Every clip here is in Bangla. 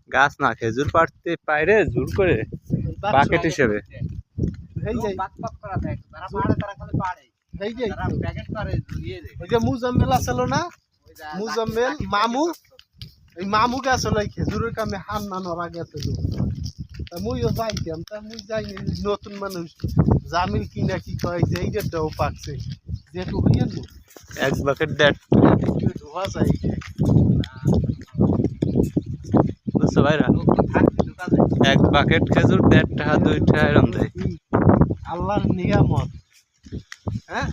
গাছ না খেজুর পাড়তে পাইরে জোর করে বাকেট হিসেবে। মুজাম্মেল আসলো না, মুজাম্মেল মামু, এই মামুকে আসলে খেজুরের কামে হান নানোর আগে মুইও যাইতাম, তা মুই যাইনি। নতুন মানুষ জামিল কি না কি কয় যে এই ডেটাও পাকছে, যেটু হইয়া এক বাকেট দেড় ধোয়া যায়। বুঝছো ভাইরা, এক বাকেট খেজুর 1.5 টাকা 2 টাকা এরম দেয়। আল্লাহর নিয়ামত। হ্যাঁ,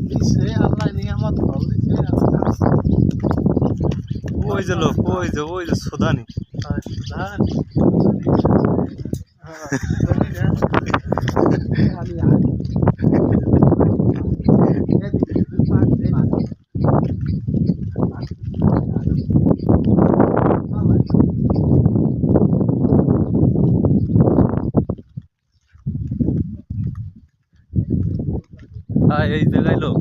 দিছে আল্লাহ নিয়ামত, ফল দিছে ওই যে লোক, ওই যে সুদানি। এই জায়গায় লোক